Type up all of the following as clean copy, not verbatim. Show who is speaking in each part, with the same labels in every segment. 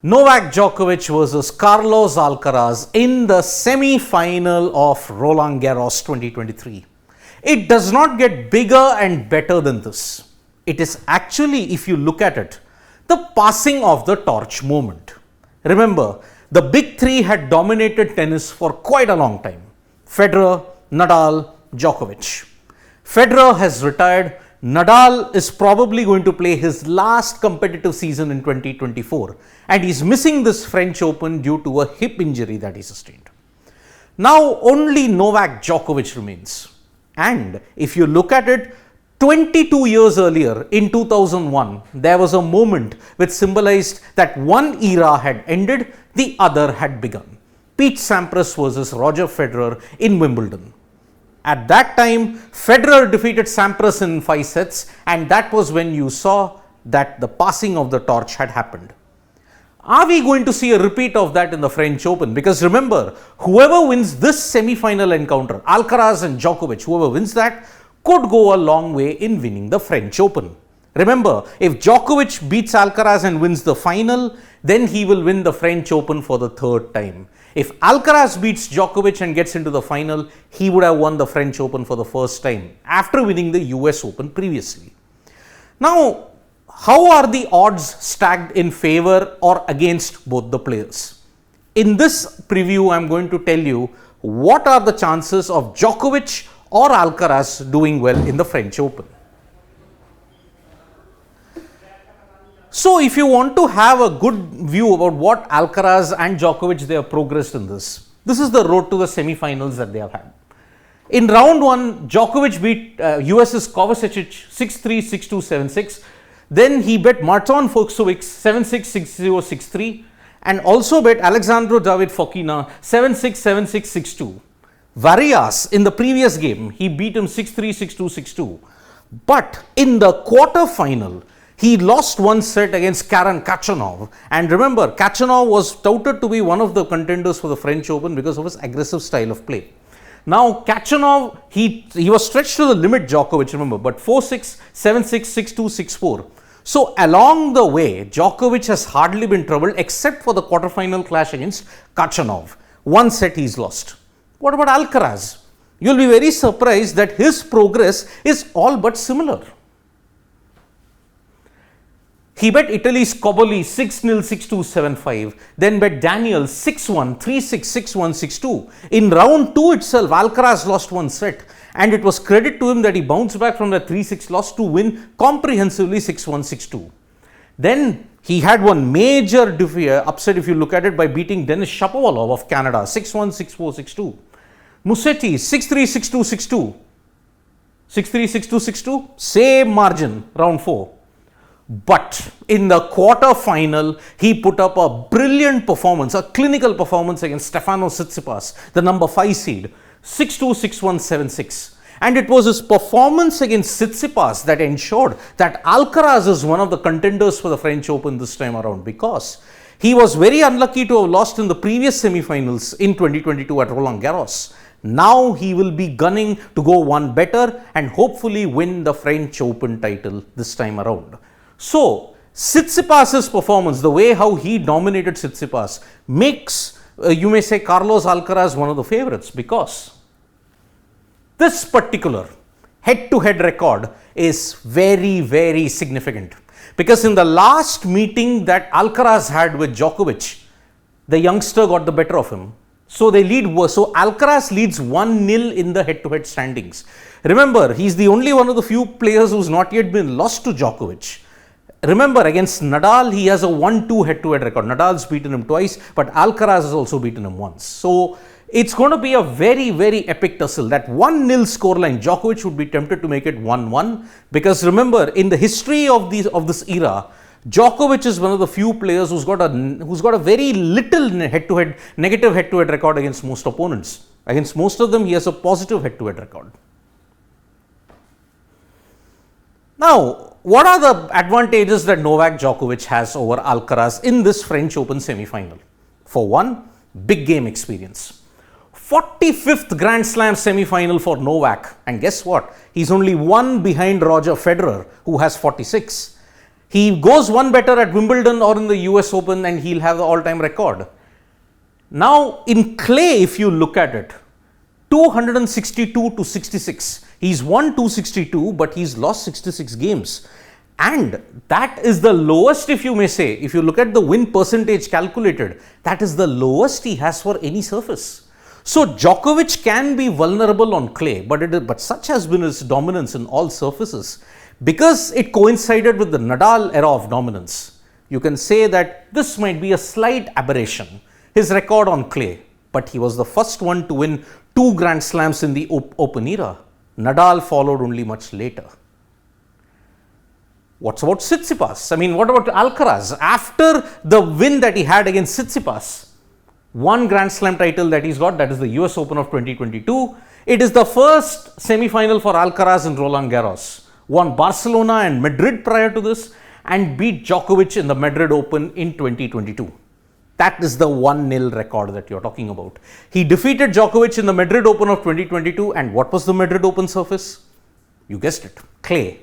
Speaker 1: Novak Djokovic versus Carlos Alcaraz in the semi-final of Roland Garros 2023. It does not get bigger and better than this. It is actually, if you look at it, the passing of the torch moment. Remember, the big three had dominated tennis for quite a long time. Federer, Nadal, Djokovic. Federer has retired. Nadal is probably going to play his last competitive season in 2024 and he's missing this French Open due to a hip injury that he sustained. Now only Novak Djokovic remains, and if you look at it, 22 years earlier in 2001 there was a moment which symbolized that one era had ended, the other had begun. Pete Sampras versus Roger Federer in Wimbledon. At that time, Federer defeated Sampras in 5 sets, and that was when you saw that the passing of the torch had happened. Are we going to see a repeat of that in the French Open? Because remember, whoever wins this semi-final encounter, Alcaraz and Djokovic, whoever wins that, could go a long way in winning the French Open. Remember, if Djokovic beats Alcaraz and wins the final, then he will win the French Open for the third time. If Alcaraz beats Djokovic and gets into the final, he would have won the French Open for the first time after winning the US Open previously. Now, how are the odds stacked in favor or against both the players? In this preview, I am going to tell you what are the chances of Djokovic or Alcaraz doing well in the French Open. So, if you want to have a good view about what Alcaraz and Djokovic they have progressed in this is the road to the semi-finals that they have had. In round 1, Djokovic beat US's Kovacic 6-3, 6-2, 7-6. Then he beat Marton Fucsovics 7-6, 6-0, 6-3 and also beat Alexandro David Fokina 7-6, 7-6, 6-2. Varias in the previous game, he beat him 6-3, 6-2, 6-2. But in the quarter-final, he lost one set against Karen Khachanov, and remember, Khachanov was touted to be one of the contenders for the French Open because of his aggressive style of play. Now, Khachanov, he was stretched to the limit, Djokovic, remember, but 4-6, 7-6, 6-2, 6-4. So, along the way, Djokovic has hardly been troubled except for the quarterfinal clash against Khachanov. One set he's lost. What about Alcaraz? You'll be very surprised that his progress is all but similar. He bet Italy's Cobolli 6-0, 6-2, 7-5, then bet Daniel 6-1, 3-6, 6-1, 6-2. In round 2 itself, Alcaraz lost one set, and it was credit to him that he bounced back from the 3-6 loss to win comprehensively 6-1, 6-2. Then he had one major upset if you look at it by beating Denis Shapovalov of Canada 6-1, 6-4, 6-2. Musetti 6-3, 6-2, 6-2. 6-3, 6-2, 6-2. Same margin, round 4. But in the quarter final, he put up a brilliant performance, a clinical performance against Stefanos Tsitsipas, the number 5 seed, 6-2, 6-1, 7-6. And it was his performance against Tsitsipas that ensured that Alcaraz is one of the contenders for the French Open this time around, because he was very unlucky to have lost in the previous semi-finals in 2022 at Roland Garros. Now he will be gunning to go one better and hopefully win the French Open title this time around. So, Tsitsipas's performance, the way how he dominated Tsitsipas, makes, you may say, Carlos Alcaraz one of the favorites, because this particular head-to-head record is very, very significant. Because in the last meeting that Alcaraz had with Djokovic, the youngster got the better of him. So, so Alcaraz leads 1-0 in the head-to-head standings. Remember, he's the only one of the few players who's not yet been lost to Djokovic. Remember, against Nadal, he has a 1-2 head-to-head record. Nadal's beaten him twice, but Alcaraz has also beaten him once. So, it's going to be a very, very epic tussle. That 1-0 scoreline, Djokovic would be tempted to make it 1-1. Because remember, in the history of this era, Djokovic is one of the few players who's got a very little negative head-to-head record against most opponents. Against most of them, he has a positive head-to-head record. Now, what are the advantages that Novak Djokovic has over Alcaraz in this French Open semi-final? For one, big game experience. 45th Grand Slam semi-final for Novak, and guess what? He's only one behind Roger Federer, who has 46. He goes one better at Wimbledon or in the US Open and he'll have the all-time record. Now in clay, if you look at it, 262 to 66. He's won 262, but he's lost 66 games. And that is the lowest, if you may say, if you look at the win percentage calculated, that is the lowest he has for any surface. So Djokovic can be vulnerable on clay, but such has been his dominance in all surfaces. Because it coincided with the Nadal era of dominance, you can say that this might be a slight aberration, his record on clay. But he was the first one to win 2 Grand Slams in the Open era. Nadal followed only much later. What's about Tsitsipas? I mean, what about Alcaraz? After the win that he had against Tsitsipas, 1 Grand Slam title that he's got, that is the US Open of 2022. It is the first semi-final for Alcaraz in Roland Garros. Won Barcelona and Madrid prior to this and beat Djokovic in the Madrid Open in 2022. That is the 1-0 record that you're talking about. He defeated Djokovic in the Madrid Open of 2022, and what was the Madrid Open surface? You guessed it, clay.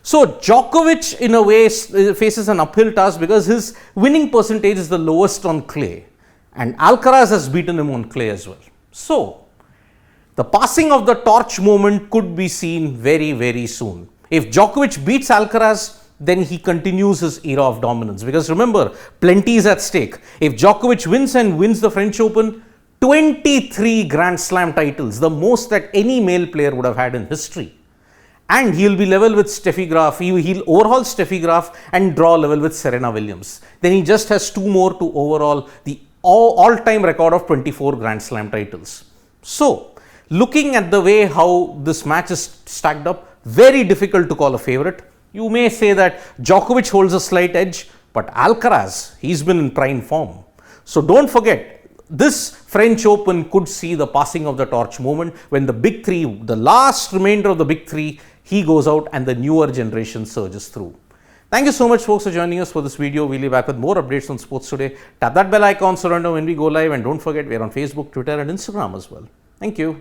Speaker 1: So Djokovic in a way faces an uphill task because his winning percentage is the lowest on clay, and Alcaraz has beaten him on clay as well. So the passing of the torch moment could be seen very, very soon. If Djokovic beats Alcaraz, then he continues his era of dominance. Because remember, plenty is at stake. If Djokovic wins the French Open, 23 Grand Slam titles, the most that any male player would have had in history. And he'll be level with Steffi Graf. He'll overhaul Steffi Graf and draw level with Serena Williams. Then he just has 2 more to overhaul the all-time record of 24 Grand Slam titles. So, looking at the way how this match is stacked up, very difficult to call a favorite. You may say that Djokovic holds a slight edge, but Alcaraz, he's been in prime form. So don't forget, this French Open could see the passing of the torch moment when the big 3, the last remainder of the big 3, he goes out and the newer generation surges through. Thank you so much folks for joining us for this video. We'll be back with more updates on sports today. Tap that bell icon so you know when we go live, and don't forget we're on Facebook, Twitter and Instagram as well. Thank you.